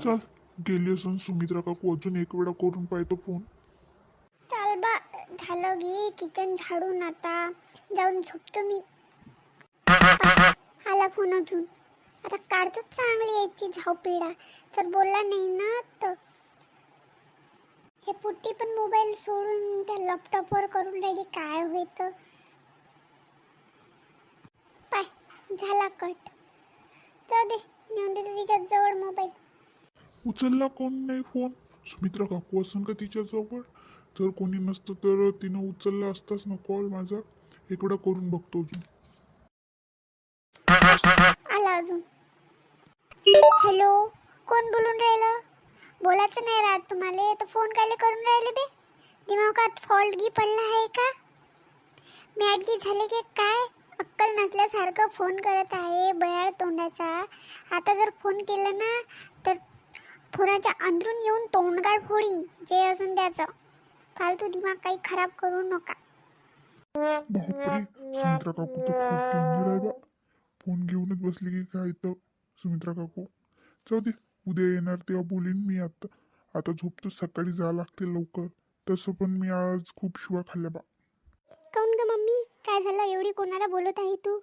चल गेली असून सुमित्रा काकू अजून एक वेळा करून पाहतो फोन. चाल बा, झालं घे किचन झाडून, आता जाऊन झोपतो मी. आला फोन अजून, आता काढतो चांगली याची झावपिडा. जर बोलला नाही ना तर हे पुट्टी पण मोबाईल सोडून त्या लॅपटॉपवर करून राहिली. काय होईत पाय, झाला कट. जाऊ दे, नेऊन देते तिच्या जवळ मोबाईल. उचलला कोण नाही फोन? सुमित्रा काकू असून का तिच्याजवळ? जर कोणी नसतं तर तिनं उचलला असताच ना कॉल माझा. एक वेळा करून बघतो अजून. आला अजून. हॅलो, कोण बोलून राहिलं? बोलायचं नाही राहत तुम्हाला तर फोन कायले करून राहिले बे? दिमागात फॉल्ट गी पडला आहे का? मॅडगी झाले की काय? अक्कल नसल्यासारखं फोन करत आहे बयाळ तोंडाचा. आता जर फोन केला ना तर फोनाच्या अंदरून येऊन तोंडगाड फोडीन, जे असेल त्याचं. फालतू दिमाग काही खराब करू नका. बापरे, सुमित्रा काकू तर खूप डेंजर आहे बा. फोन घेऊनच बसली की काय तर सुमित्रा काकू. जाऊ दे, उद्या येणार तेव्हा बोलीन मी. आता झोपतो, सकाळी जावं लागते लवकर. तसं पण मी आज खूप शिवा खाल्ल्या बा. काऊन ग मम्मी, काय झालं? एवढी कोणाला बोलत आहे तू?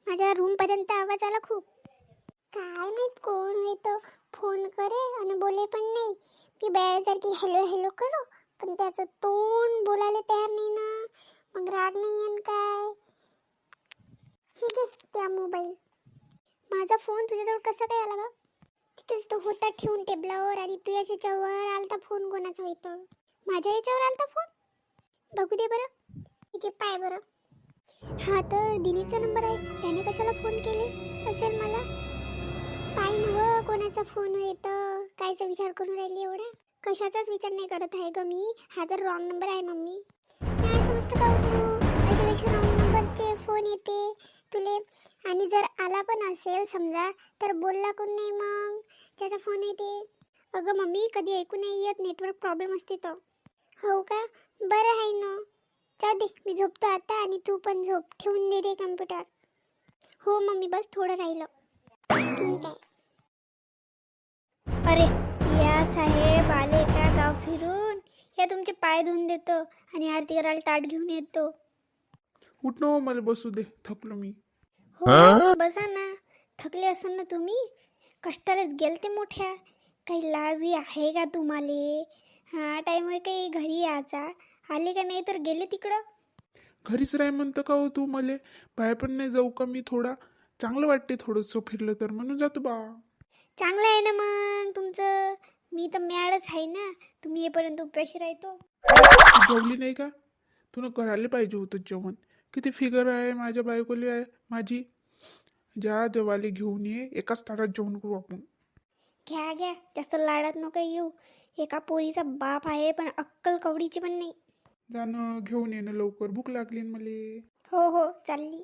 माझ्या रूम पर्यंत आवाज आला खूप. काय माहित कोण आहे तो, फोन करे आणि बोले पण नाही. मी बॅळसारखी हॅलो हॅलो करो, पण त्याचं तोंड बोलायला तयार नाही ना. मग राग नाही येईन काय? ठीक आहे, त्या मोबाईल. माझा फोन तुझ्याजवळ कसा काय आला ग? तिथेच तो होता ठेवून टेबलावर, आणि तू याच्यावर आलता फोन. कोणाचा होतं? माझ्या याच्यावर आलता फोन? बघू दे बरं. ठीक आहे, पाय बरं. हा तर दिनीचा नंबर आहे, त्याने कशाला फोन केले असेल मला? पाय नव कोणाचा फोन येतं. कायचा विचार करून राहिली एवढा? कशाचाच विचार नाही करत आहे ग मी. हा तर रॉंग नंबर आहे मम्मी. नाही समजतं का तू? असे कसे रॉंग नंबरचे फोन येते तुले? आणि जर आला पण असेल समजा, तर बोलला कोण नाही मग त्याचा फोन येते? अगं मम्मी, कधी ऐकू नाही येत, नेटवर्क प्रॉब्लेम असते तो. हो का? बरं आहे ना. जाऊ दे, मी झोपतो आता, आणि तू पण झोप. ठेवून दे रे कम्प्युटर. हो मम्मी, बस थोडं राहिलं. ठीक आहे. अरे या साहेब आले का गाव फिरून? या तुमचे पाय धुवून देतो आणि आरती करायला ताट घेऊन येतो. उठ ना, मला बसू दे, थकलो मी. हो बसा ना. थकले असाल ना तुम्ही, कष्टालाच गेलते मोठ्या. काही लाजही आहे का तुम्हाला? हा टाईम आहे काही घरी यायचा. आले का नाही तर गेले तिकडं. घरीच राह म्हणतं का हो तू मले? बाहेर पण नाही जाऊ का मी? थोडा चांगलं वाटते थोडंसं फिरलं तर, म्हणून जातो बा. चांगलं आहे ना मग तुमचं. मी तर मॅडच आहे ना. तुम्ही येईपर्यंत उपाशी राहतो. तू जेवली नाही का? तुला करायला पाहिजे होतं जेवण. किती फिगर आहे माझ्या बायकोली आहे माझी. ज्या जेवायला घेऊन ये, एकाच ताटात जेवण करू आपण. घ्या घ्या, जास्त लाडात नका येऊ. एका पोरीचा बाप आहे पण अक्कल कवडीची पण नाही. जाणं घेऊन येणं लवकर, भूक लागली ना मले. हो हो, चालली.